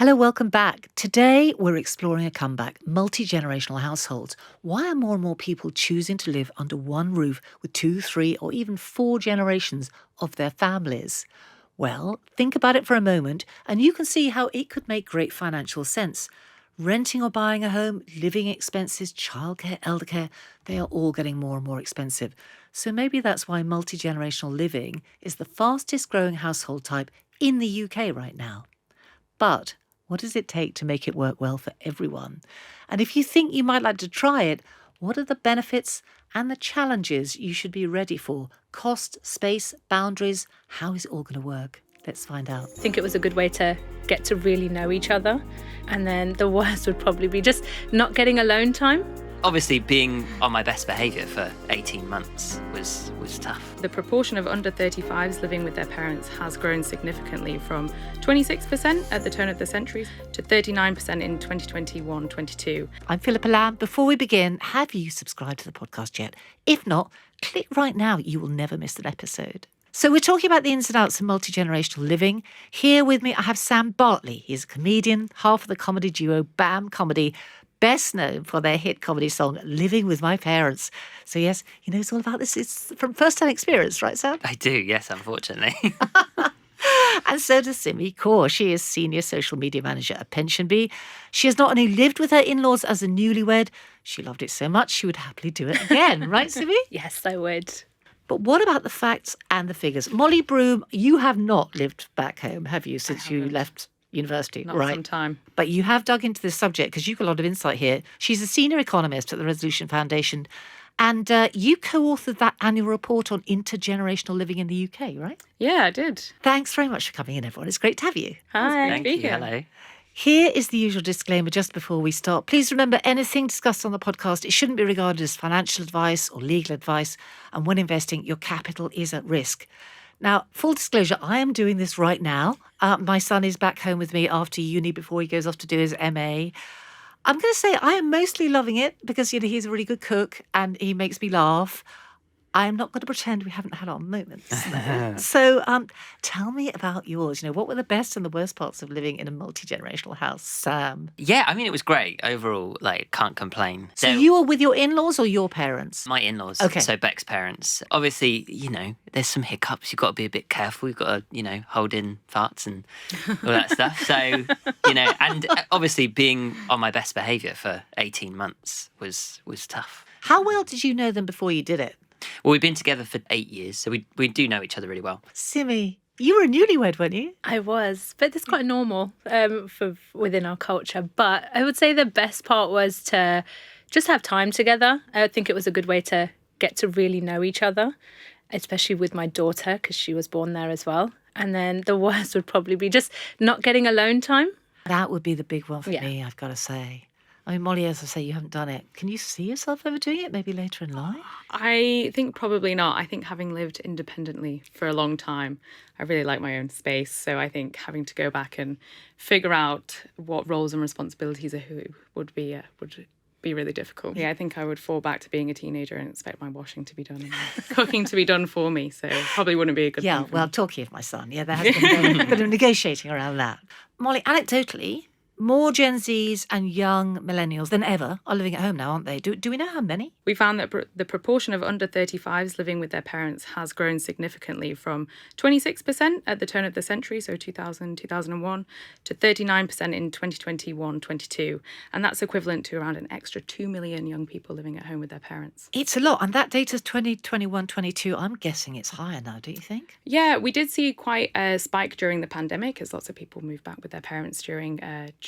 Hello, welcome back. Today, we're exploring a comeback, multi-generational households. Why are more and more people choosing to live under one roof with 2, 3, or even 4 generations of their families? Well, think about it for a moment, and you can see how it could make great financial sense. Renting or buying a home, living expenses, childcare, eldercare, they are all getting more and more expensive. So maybe that's why multi-generational living is the fastest growing household type in the UK right now. But what does it take to make it work well for everyone? And if you think you might like to try it, what are the benefits and the challenges you should be ready for? Cost, space, boundaries, how is it all going to work? Let's find out. I think it was a good way to get to really know each other. And then the worst would probably be just not getting alone time. Obviously, being on my best behaviour for 18 months was tough. The proportion of under 35s living with their parents has grown significantly from 26% at the turn of the century to 39% in 2021-22. I'm Philippa Lamb. Before we begin, have you subscribed to the podcast yet? If not, click right now. You will never miss an episode. So we're talking about the ins and outs of multi-generational living. Here with me, I have Sam Bartley. He's a comedian, half of the comedy duo BAM Comedy, best known for their hit comedy song, Living With My Parents. So yes, he knows all about this. It's from first-hand experience, right, Sam? I do, yes, unfortunately. And so does Simi Kaur. She is Senior Social Media Manager at PensionBee. She has not only lived with her in-laws as a newlywed, she loved it so much she would happily do it again. Right, Simi? Yes, I would. But what about the facts and the figures? Molly Broom, you have not lived back home, have you, since you left university? Not some time. But you have dug into this subject because you've got a lot of insight here. She's a senior economist at the Resolution Foundation. And you co-authored that annual report on intergenerational living in the UK, right? Yeah, I did. Thanks very much for coming in, everyone. It's great to have you. Hi. Thank you, hello. Here is the usual disclaimer just before we start. Please remember, anything discussed on the podcast, it shouldn't be regarded as financial advice or legal advice. And when investing, your capital is at risk. Now, full disclosure, I am doing this right now. My son is back home with me after uni before he goes off to do his MA. I'm going to say I am mostly loving it because, he's a really good cook and he makes me laugh. I'm not going to pretend we haven't had our moments, though. So tell me about yours. What were the best and the worst parts of living in a multi-generational house, Sam? Yeah, I mean, it was great. Overall, can't complain. So you were with your in-laws or your parents? My in-laws, Okay. So Beck's parents. Obviously, there's some hiccups. You've got to be a bit careful. You've got to, hold in farts and all that stuff. So, and obviously being on my best behaviour for 18 months was tough. How well did you know them before you did it? Well, we've been together for 8 years, so we do know each other really well. Simi, you were a newlywed, weren't you? I was, but it's quite normal for within our culture. But I would say the best part was to just have time together. I think it was a good way to get to really know each other, especially with my daughter because she was born there as well. And then the worst would probably be just not getting alone time. That would be the big one for Yeah. me, I've got to say. I mean, Molly, as I say, you haven't done it. Can you see yourself ever doing it, maybe later in life? I think probably not. I think having lived independently for a long time, I really like my own space. So I think having to go back and figure out what roles and responsibilities are who would be really difficult. Yeah, I think I would fall back to being a teenager and expect my washing to be done and cooking to be done for me. So probably wouldn't be a good thing for me. Talking of my son, there has been a bit of negotiating around that. Molly, anecdotally, more Gen Zs and young millennials than ever are living at home now, aren't they? Do we know how many? We found that the proportion of under 35s living with their parents has grown significantly from 26% at the turn of the century, so 2000, 2001, to 39% in 2021-22. And that's equivalent to around an extra 2 million young people living at home with their parents. It's a lot. And that data's 2021-22. I'm guessing it's higher now, don't you think? Yeah, we did see quite a spike during the pandemic as lots of people moved back with their parents during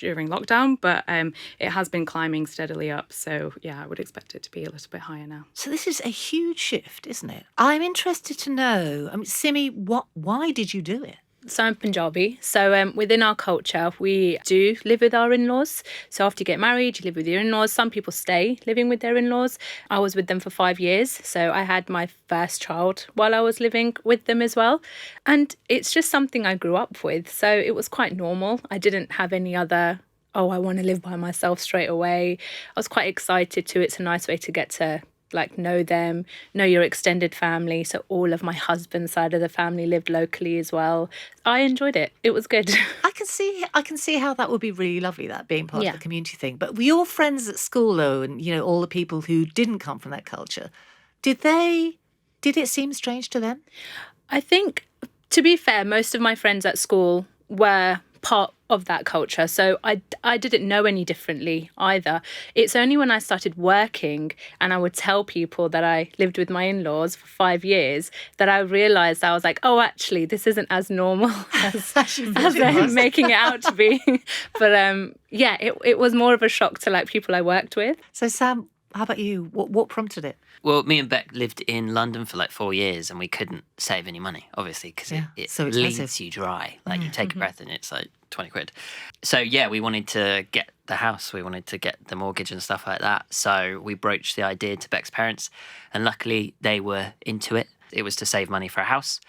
lockdown, but it has been climbing steadily up. So yeah, I would expect it to be a little bit higher now. So this is a huge shift, isn't it? I'm interested to know, Simi, why did you do it? So I'm Punjabi. So within our culture, we do live with our in-laws. So after you get married, you live with your in-laws. Some people stay living with their in-laws. I was with them for 5 years. So I had my first child while I was living with them as well. And it's just something I grew up with. So it was quite normal. I didn't have any other, I want to live by myself straight away. I was quite excited too. It's a nice way to get to like know them, know your extended family. So all of my husband's side of the family lived locally as well. I enjoyed it. It was good. I can see how that would be really lovely, that being part Yeah. of the community thing. But were your friends at school though, and all the people who didn't come from that culture, did it seem strange to them? I think, to be fair, most of my friends at school were part of that culture. So I didn't know any differently either. It's only when I started working and I would tell people that I lived with my in-laws for 5 years that I realised, I was like, oh, actually, this isn't as normal as they're making it out to be. But yeah, it was more of a shock to like people I worked with. So Sam, how about you? What prompted it? Well, me and Beck lived in London for like 4 years and we couldn't save any money, obviously, because it so leaves expensive. you dry. Like you take a breath and it's like 20 quid. So yeah, we wanted to get the house. We wanted to get the mortgage and stuff like that. So we broached the idea to Beck's parents and luckily they were into it. It was to save money for a house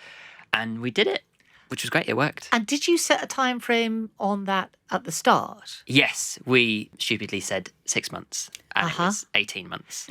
and we did it, which was great. It worked. And did you set a time frame on that at the start? Yes, we stupidly said 6 months and it was 18 months.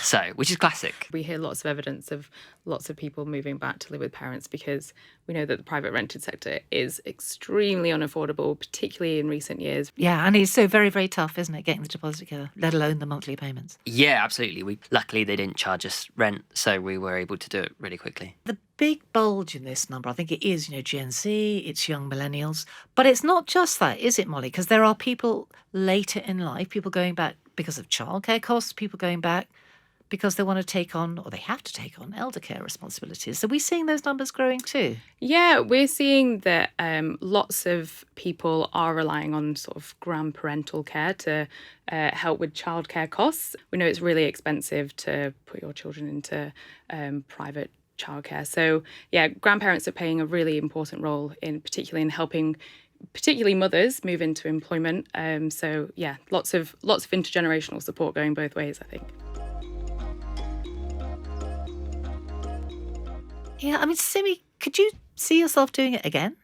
So, which is classic. We hear lots of evidence of lots of people moving back to live with parents because we know that the private rented sector is extremely unaffordable, particularly in recent years. Yeah, and it's so very, very tough, isn't it, getting the deposit together, let alone the monthly payments. Yeah, absolutely. Luckily, they didn't charge us rent, so we were able to do it really quickly. The big bulge in this number, I think it is, Gen Z, it's young millennials. But it's not just that, is it, Molly? Because there are people later in life, people going back because of childcare costs, people going back because they want to take on, or they have to take on, elder care responsibilities. So we're seeing those numbers growing too. Yeah, we're seeing that lots of people are relying on sort of grandparental care to help with childcare costs. We know it's really expensive to put your children into private childcare. So yeah, grandparents are playing a really important role particularly in helping particularly mothers move into employment. So yeah, lots of intergenerational support going both ways, I think. Yeah, I mean, Simi, could you see yourself doing it again?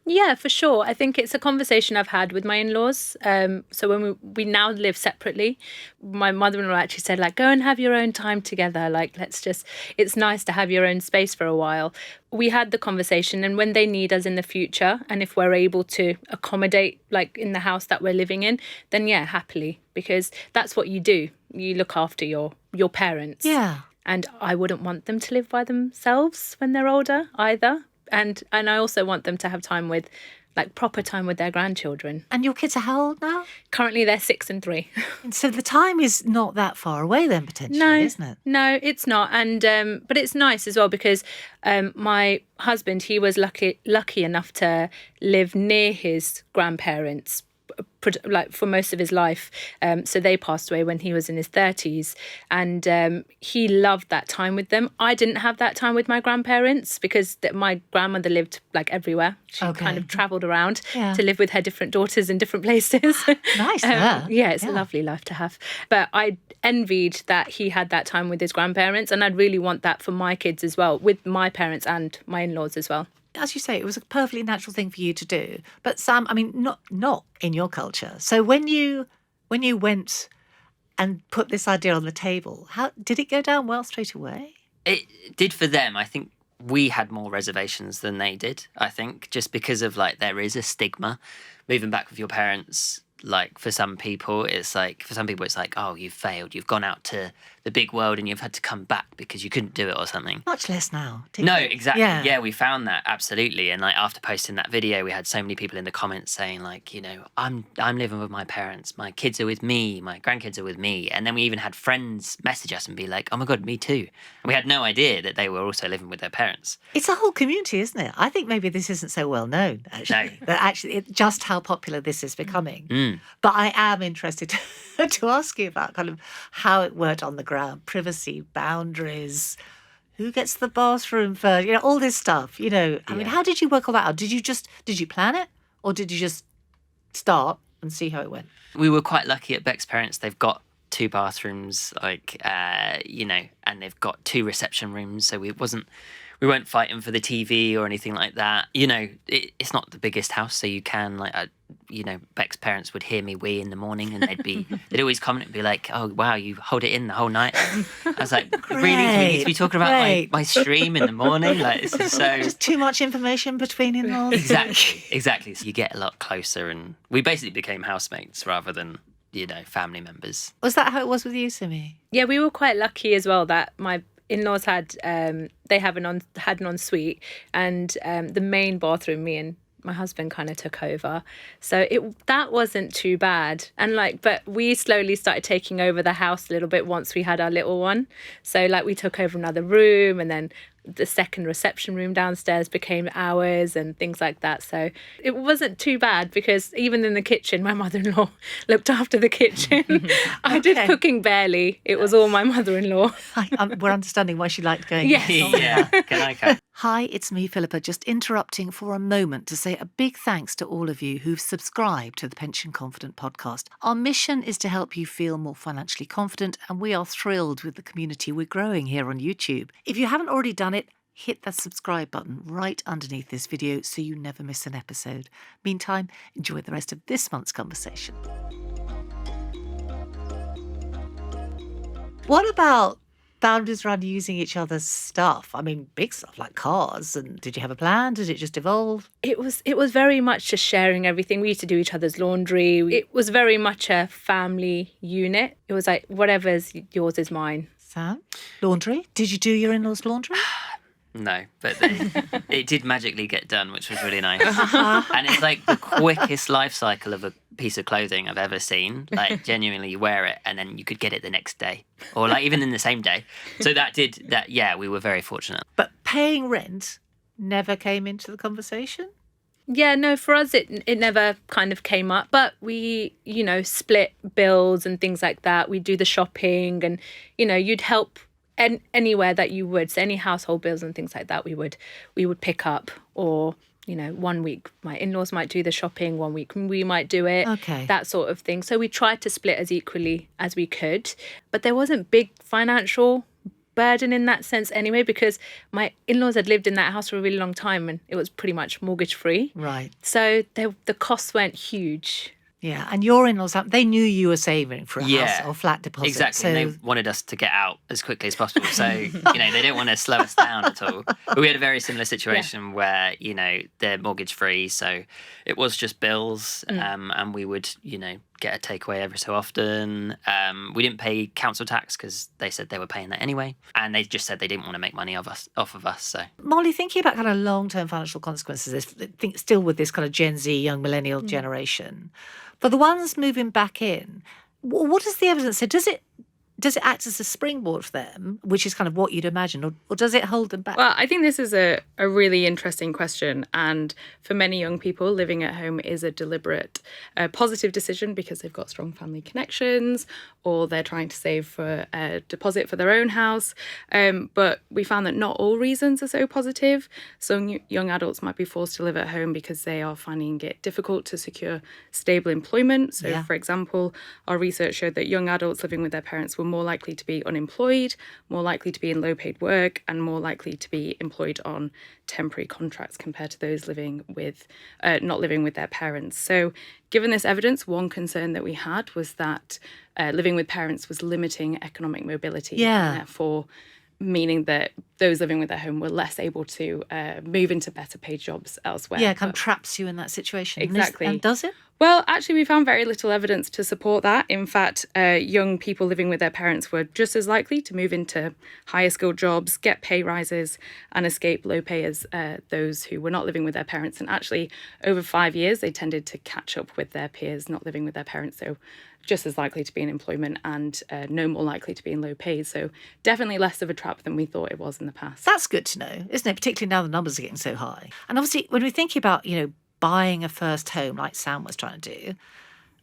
Yeah, for sure. I think it's a conversation I've had with my in-laws. So when we now live separately, my mother-in-law actually said, like, go and have your own time together. Like, it's nice to have your own space for a while. We had the conversation, and when they need us in the future, and if we're able to accommodate, like, in the house that we're living in, then yeah, happily, because that's what you do. You look after your parents. Yeah. And I wouldn't want them to live by themselves when they're older either. And I also want them to have time with, like, proper time with their grandchildren. And your kids are how old now? Currently, they're 6 and 3. And so the time is not that far away then, potentially, isn't it? No, it's not. And but it's nice as well because my husband, he was lucky enough to live near his grandparents, like, for most of his life. So they passed away when he was in his 30s, and he loved that time with them. I didn't have that time with my grandparents because my grandmother lived, like, everywhere. She kind of travelled around to live with her different daughters in different places. Nice. Yeah, it's a lovely life to have. But I envied that he had that time with his grandparents, and I'd really want that for my kids as well, with my parents and my in-laws as well. As you say, it was a perfectly natural thing for you to do. But Sam, I mean, not in your culture. So when you went and put this idea on the table, how did it go down well straight away? It did for them. I think we had more reservations than they did, I think, just because of, like, there is a stigma. Moving back with your parents, like, for some people, it's like, oh, you've failed. You've gone out to the big world and you've had to come back because you couldn't do it or something. Much less now. No, exactly. Yeah, we found that, absolutely. And, like, after posting that video, we had so many people in the comments saying, like, I'm living with my parents. My kids are with me. My grandkids are with me. And then we even had friends message us and be like, oh my God, me too. And we had no idea that they were also living with their parents. It's a whole community, isn't it? I think maybe this isn't so well known, actually. No. That actually, just how popular this is becoming. But I am interested to ask you about kind of how it worked on the ground, privacy, boundaries, who gets the bathroom first, all this stuff, I mean, how did you work all that out? Did you plan it, or did you just start and see how it went? We were quite lucky at Beck's parents. They've got 2 bathrooms, like, and they've got 2 reception rooms. So we we weren't fighting for the TV or anything like that. You know, it's not the biggest house, so you can Beck's parents would hear me wee in the morning, and they'd always comment and be like, "Oh wow, you hold it in the whole night." I was like, "Really? Do we need to be talking about my stream in the morning? Like, this is so just too much information between in-laws." Exactly. So you get a lot closer, and we basically became housemates rather than family members. Was that how it was with you, Simi? Yeah, we were quite lucky as well that my in-laws had an ensuite, and the main bathroom me and my husband kind of took over, so that wasn't too bad. And but we slowly started taking over the house a little bit once we had our little one. So we took over another room, and then the second reception room downstairs became ours and things like that. So it wasn't too bad, because even in the kitchen, my mother-in-law looked after the kitchen. I did cooking barely. It was all my mother-in-law. We're understanding why she liked going. Yeah. Can I go? Hi, it's me, Philippa, just interrupting for a moment to say a big thanks to all of you who've subscribed to the Pension Confident podcast. Our mission is to help you feel more financially confident, and we are thrilled with the community we're growing here on YouTube. If you haven't already done it, hit that subscribe button right underneath this video so you never miss an episode. Meantime, enjoy the rest of this month's conversation. What about boundaries around using each other's stuff? I mean, big stuff like cars. And did you have a plan? Did it just evolve? It was very much just sharing everything. We used to do each other's laundry. It was very much a family unit. It was like, whatever's yours is mine. Sam? Laundry? Did you do your in-laws' laundry? No, but it did magically get done, which was really nice. And it's like the quickest life cycle of a piece of clothing I've ever seen. Like, genuinely, you wear it and then you could get it the next day, or even in the same day. So we were very fortunate. But paying rent never came into the conversation? Yeah, no, for us it never kind of came up, but we, split bills and things like that. We'd do the shopping, and, you'd help anywhere that you would. So any household bills and things like that we would pick up, or 1 week my in-laws might do the shopping, 1 week we might do it, that sort of thing. So we tried to split as equally as we could, but there wasn't big financial burden in that sense anyway, because my in-laws had lived in that house for a really long time and it was pretty much mortgage free, right? So the costs weren't huge. Yeah, and your in-laws, they knew you were saving for a house or flat deposit. Exactly, so they wanted us to get out as quickly as possible. So, they didn't want to slow us down at all. But we had a very similar situation where, they're mortgage-free, so it was just bills, and we would, get a takeaway every so often. We didn't pay council tax because they said they were paying that anyway, and they just said they didn't want to make money off of us. So, Molly, thinking about kind of long-term financial consequences, still with this kind of Gen Z, young millennial generation, for the ones moving back in, what does the evidence say? Does it act as a springboard for them, which is kind of what you'd imagine, or does it hold them back? Well, I think this is a really interesting question. And for many young people, living at home is a deliberate, positive decision because they've got strong family connections, or they're trying to save for a deposit for their own house. But we found that not all reasons are so positive. Some young adults might be forced to live at home because they are finding it difficult to secure stable employment. So, for example, our research showed that young adults living with their parents were more likely to be unemployed, more likely to be in low-paid work, and more likely to be employed on temporary contracts compared to those living with not living with their parents. So given this evidence, one concern that we had was that living with parents was limiting economic mobility, and therefore meaning that those living with their home were less able to move into better paid jobs elsewhere. Yeah, kind of traps you in that situation. Exactly. And does it? Well, actually, we found very little evidence to support that. In fact, young people living with their parents were just as likely to move into higher skilled jobs, get pay rises, and escape low pay as those who were not living with their parents. And actually, over 5 years, they tended to catch up with their peers not living with their parents. So just as likely to be in employment and no more likely to be in low pay. So definitely less of a trap than we thought it was in the past. That's good to know, isn't it? Particularly now the numbers are getting so high. And obviously, when we're thinking about, buying a first home like Sam was trying to do,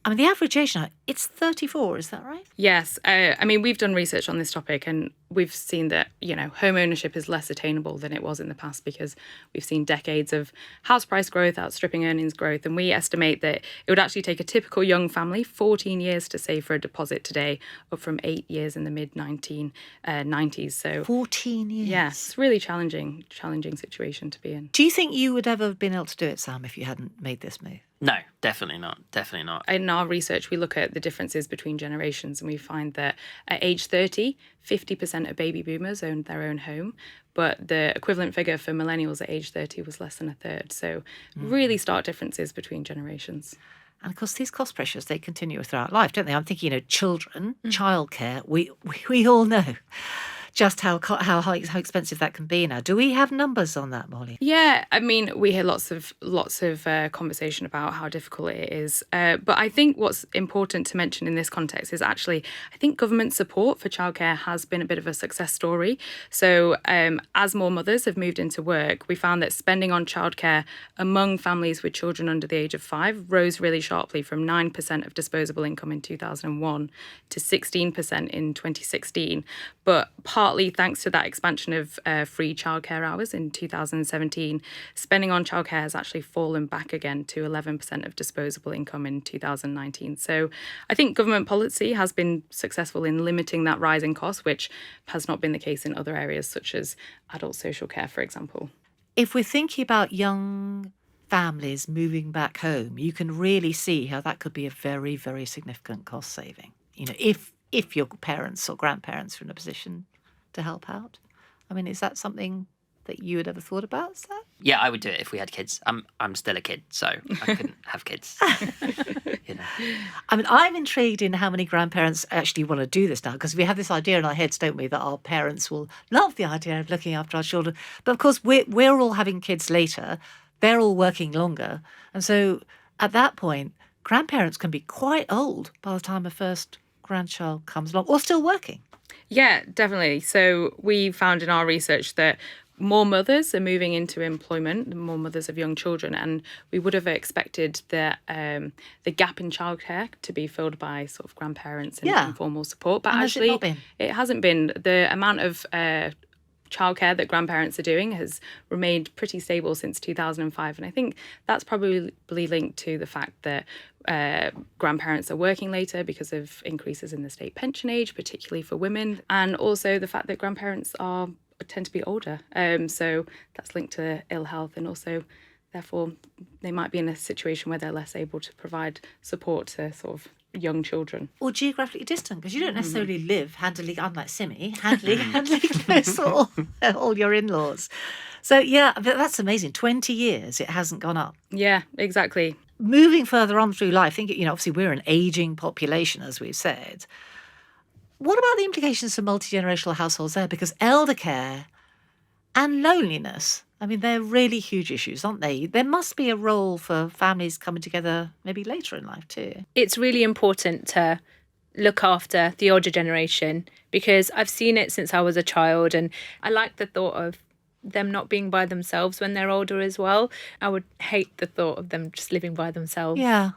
I mean, the average age now, it's 34, is that right? Yes. I mean, we've done research on this topic, and we've seen that, home ownership is less attainable than it was in the past because we've seen decades of house price growth outstripping earnings growth. And we estimate that it would actually take a typical young family 14 years to save for a deposit today, up from 8 years in the mid-1990s. So 14 years. yes, really challenging situation to be in. Do you think you would ever have been able to do it, Sam, if you hadn't made this move? No, definitely not. Definitely not. In our research, we look at the differences between generations, and we find that at age 30, 50% of baby boomers owned their own home, but the equivalent figure for millennials at age 30 was less than a third. So really stark differences between generations. And of course, these cost pressures, they continue throughout life, don't they? I'm thinking, children, childcare, we all know just how expensive that can be now. Do we have numbers on that, Molly? Yeah, I mean, we hear lots of conversation about how difficult it is. But I think what's important to mention in this context is actually, I think government support for childcare has been a bit of a success story. So as more mothers have moved into work, we found that spending on childcare among families with children under the age of 5 rose really sharply from 9% of disposable income in 2001 to 16% in 2016. But partly thanks to that expansion of free childcare hours in 2017, spending on childcare has actually fallen back again to 11% of disposable income in 2019. So I think government policy has been successful in limiting that rising cost, which has not been the case in other areas such as adult social care, for example. If we're thinking about young families moving back home, you can really see how that could be a very, very significant cost saving. If your parents or grandparents are in a position to help out. I mean, is that something that you had ever thought about, Sam? Yeah, I would do it if we had kids. I'm still a kid, so I couldn't have kids. I mean, I'm intrigued in how many grandparents actually want to do this now, because we have this idea in our heads, don't we, that our parents will love the idea of looking after our children. But of course, we're all having kids later. They're all working longer. And so at that point, grandparents can be quite old by the time a first grandchild comes along, or still working. Yeah, definitely. So we found in our research that more mothers are moving into employment, more mothers of young children, and we would have expected that the gap in childcare to be filled by sort of grandparents and informal support. But actually, it hasn't been. The amount of childcare that grandparents are doing has remained pretty stable since 2005. And I think that's probably linked to the fact that grandparents are working later because of increases in the state pension age, particularly for women, and also the fact that grandparents tend to be older. So that's linked to ill health, and also therefore they might be in a situation where they're less able to provide support to sort of young children. Or geographically distant, because you don't necessarily live handily, unlike Simi, handily close to all your in-laws. So yeah, that's amazing. 20 years, it hasn't gone up. Yeah, exactly. Moving further on through life, obviously we're an ageing population, as we've said. What about the implications for multi-generational households there? Because elder care and loneliness, I mean, they're really huge issues, aren't they? There must be a role for families coming together maybe later in life too. It's really important to look after the older generation, because I've seen it since I was a child, and I like the thought of them not being by themselves when they're older as well. I would hate the thought of them just living by themselves. Yeah.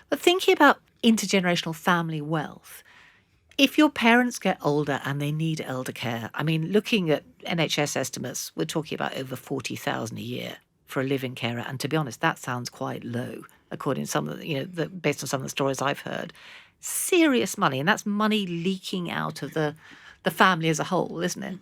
But thinking about intergenerational family wealth, if your parents get older and they need elder care, I mean, looking at NHS estimates, we're talking about over 40,000 a year for a living carer. And to be honest, that sounds quite low, according to some of the, based on some of the stories I've heard. Serious money, and that's money leaking out of the family as a whole, isn't it?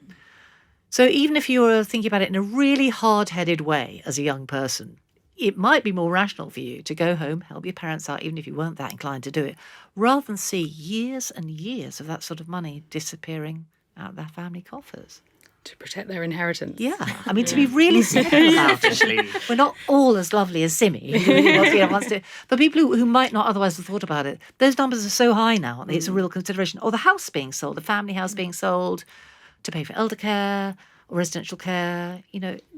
So even if you were thinking about it in a really hard-headed way as a young person, it might be more rational for you to go home, help your parents out, even if you weren't that inclined to do it, rather than see years and years of that sort of money disappearing out of their family coffers. To protect their inheritance. Yeah. I mean, to be really cynical about it. We're not all as lovely as Simi, but people who might not otherwise have thought about it, those numbers are so high now, aren't they? It's a real consideration. Or the house being sold, the family house being sold to pay for elder care or residential care.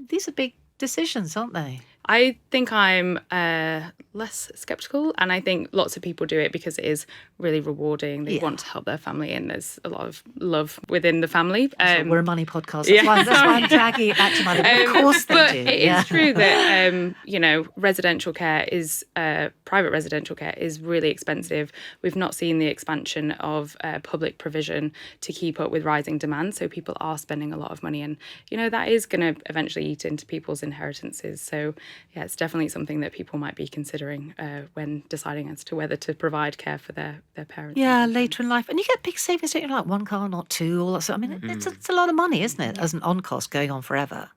These are big decisions, aren't they? I think I'm less skeptical, and I think lots of people do it because it is really rewarding. They want to help their family, and there's a lot of love within the family. We're a money podcast. That's why I'm dragging it back to money. But of course they but do. It is true that residential care is private residential care is really expensive. We've not seen the expansion of public provision to keep up with rising demand, so people are spending a lot of money, and that is going to eventually eat into people's inheritances. So yeah, it's definitely something that people might be considering when deciding as to whether to provide care for their parents. Yeah, later in life. And you get big savings, don't you? Like one car, not two, all that sort. I mean, it's a lot of money, isn't it? As an on-cost going on forever.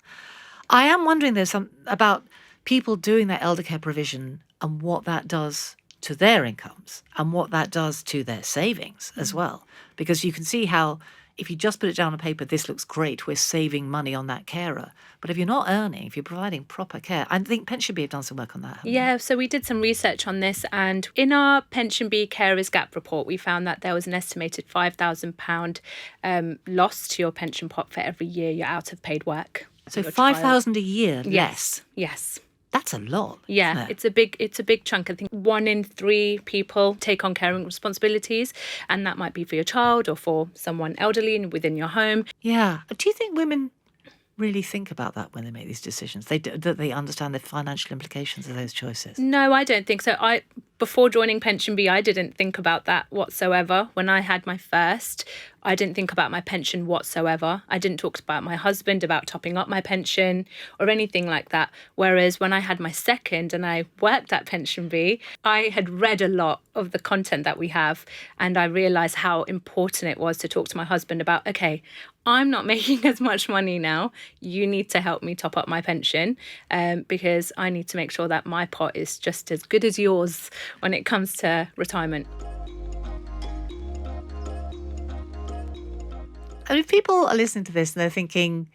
I am wondering, though, about people doing that elder care provision and what that does to their incomes and what that does to their savings as well. Because you can see how if you just put it down on paper, this looks great, we're saving money on that carer. But if you're not earning, if you're providing proper care, I think PensionBee have done some work on that. Yeah, so we did some research on this, and in our PensionBee Carers Gap report, we found that there was an estimated £5,000 loss to your pension pot for every year you're out of paid work. So 5,000 a year Yes. less. Yes. That's a lot. Yeah, it's a big chunk. I think 1 in 3 people take on caring responsibilities, and that might be for your child or for someone elderly within your home. Yeah. Do you think women really think about that when they make these decisions? That they understand the financial implications of those choices? No, I don't think so. Before joining PensionBee, I didn't think about that whatsoever. When I had my first, I didn't think about my pension whatsoever. I didn't talk about my husband, about topping up my pension or anything like that. Whereas when I had my second and I worked at PensionBee, I had read a lot of the content that we have, and I realised how important it was to talk to my husband about, okay, I'm not making as much money now. You need to help me top up my pension because I need to make sure that my pot is just as good as yours when it comes to retirement. And if people are listening to this and they're thinking,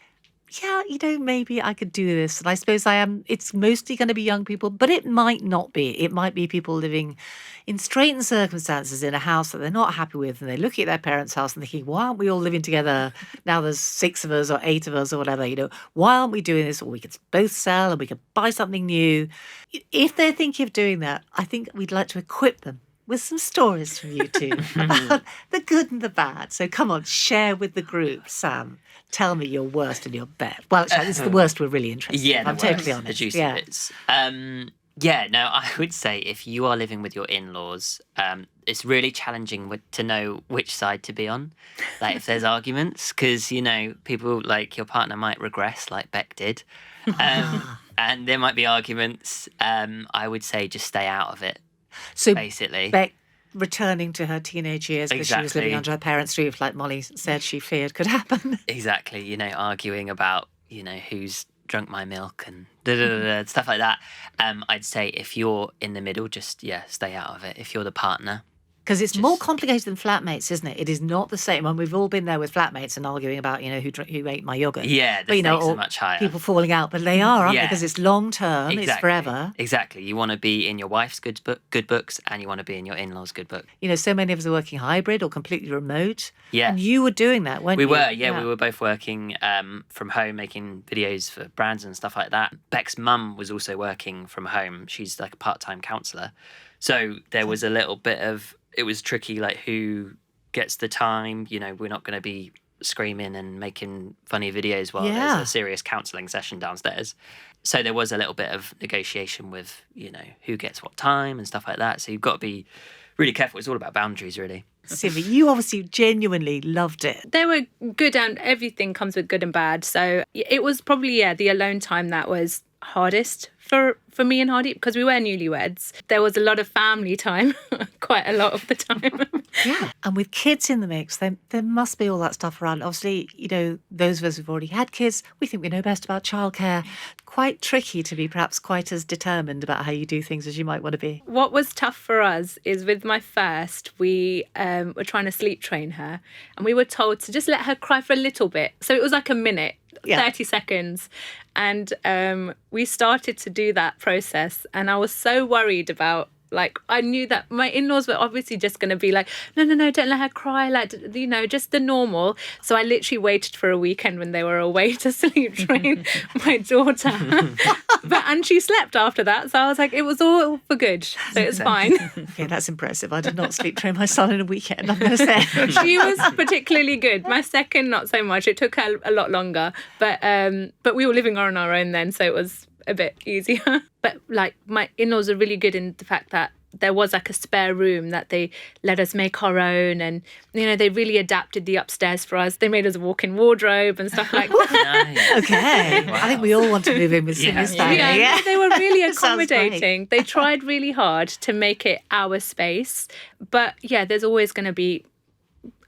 yeah, maybe I could do this. And I suppose it's mostly going to be young people, but it might not be. It might be people living in straitened circumstances in a house that they're not happy with. And they're looking at their parents' house and thinking, why aren't we all living together? Now there's 6 of us or 8 of us or whatever, why aren't we doing this? Or we could both sell and we could buy something new. If they're thinking of doing that, I think we'd like to equip them with some stories from you two about the good and the bad. So come on, share with the group. Sam, tell me your worst and your best. Well, actually, it's the worst we're really interested in. I'm totally honest. The juicy bits. I would say if you are living with your in-laws, it's really challenging to know which side to be on. Like if there's arguments, because, people like your partner might regress like Beck did. And there might be arguments. I would say just stay out of it. So basically, Beck returning to her teenage years because she was living under her parents' roof, like Molly said she feared could happen. Exactly, arguing about, who's drunk my milk and stuff like that. I'd say if you're in the middle, just, stay out of it. If you're the partner. Because it's more complicated than flatmates, isn't it? It is not the same. And we've all been there with flatmates and arguing about, who ate my yogurt. Yeah, the stakes are much higher. People falling out, but they are, aren't they? Because it's long term, it's forever. Exactly. You want to be in your wife's good books and you want to be in your in-laws' good book. So many of us are working hybrid or completely remote. Yeah. And you were doing that, weren't you? We were, we were both working from home, making videos for brands and stuff like that. Beck's mum was also working from home. She's like a part-time counsellor. So there was a little bit of... It was tricky, like who gets the time. We're not going to be screaming and making funny videos while there's a serious counselling session downstairs. So there was a little bit of negotiation with, who gets what time and stuff like that. So you've got to be really careful. It's all about boundaries, really. Sylvie, you obviously genuinely loved it. They were good, and everything comes with good and bad. So it was probably, the alone time that was hardest for me and Hardy, because we were newlyweds. There was a lot of family time, quite a lot of the time. Yeah, and with kids in the mix, there must be all that stuff around. Obviously, those of us who've already had kids, we think we know best about childcare. Quite tricky to be perhaps quite as determined about how you do things as you might want to be. What was tough for us is with my first, we were trying to sleep train her, and we were told to just let her cry for a little bit. So it was like a minute. 30 seconds. And we started to do that process, and I was so worried about Like, I knew that my in-laws were obviously just going to be like, no, don't let her cry. Like, you know, just the normal. So I literally waited for a weekend when they were away to sleep train my daughter. And she slept after that. So I was like, it was all for good. So it's fine. Okay, that's impressive. I did not sleep train my son in a weekend, I'm going to say. She was particularly good. My second, not so much. It took her a lot longer. But we were living on our own then, so it was a bit easier. But like, my in-laws are really good in the fact that there was like a spare room that they let us make our own, and you know, they really adapted the upstairs for us. They made us a walk-in wardrobe and stuff like that. Nice. Okay. Wow. I think we all want to move in with Cindy's family. Yeah, they were really Sounds great. accommodating. They tried really hard to make it our space. But yeah, there's always going to be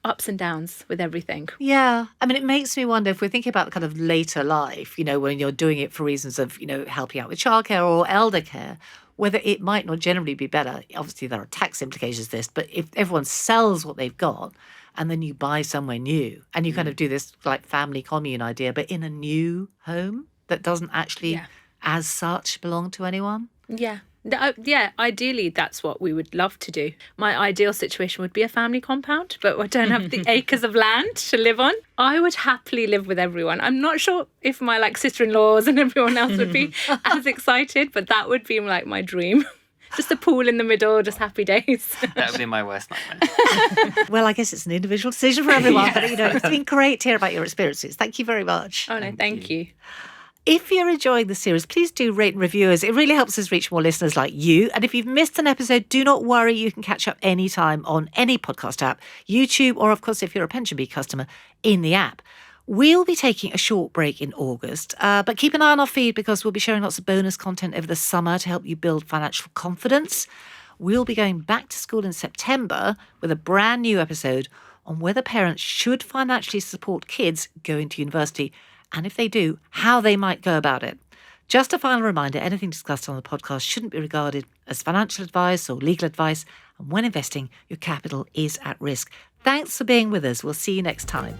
ups and downs with everything. Yeah. I mean, it makes me wonder if we're thinking about the kind of later life, you know, when you're doing it for reasons of, you know, helping out with childcare or elder care, whether it might not generally be better. Obviously, there are tax implications to this, but if everyone sells what they've got and then you buy somewhere new and you kind of do this like family commune idea, but in a new home that doesn't actually as such belong to anyone. Yeah. Yeah, ideally, that's what we would love to do. My ideal situation would be a family compound, but I don't have the acres of land to live on. I would happily live with everyone. I'm not sure if my like sister-in-laws and everyone else would be as excited, but that would be like my dream. Just a pool in the middle, just happy days. That would be my worst nightmare. Well, I guess it's an individual decision for everyone, but you know, it's been great to hear about your experiences. Thank you very much. Oh no, thank you. If you're enjoying the series, please do rate and review us. It really helps us reach more listeners like you. And if you've missed an episode, do not worry. You can catch up anytime on any podcast app, YouTube, or of course, if you're a PensionBee customer, in the app. We'll be taking a short break in August, but keep an eye on our feed because we'll be sharing lots of bonus content over the summer to help you build financial confidence. We'll be going back to school in September with a brand new episode on whether parents should financially support kids going to university, and if they do, how they might go about it. Just a final reminder, anything discussed on the podcast shouldn't be regarded as financial advice or legal advice, and when investing, your capital is at risk. Thanks for being with us. We'll see you next time.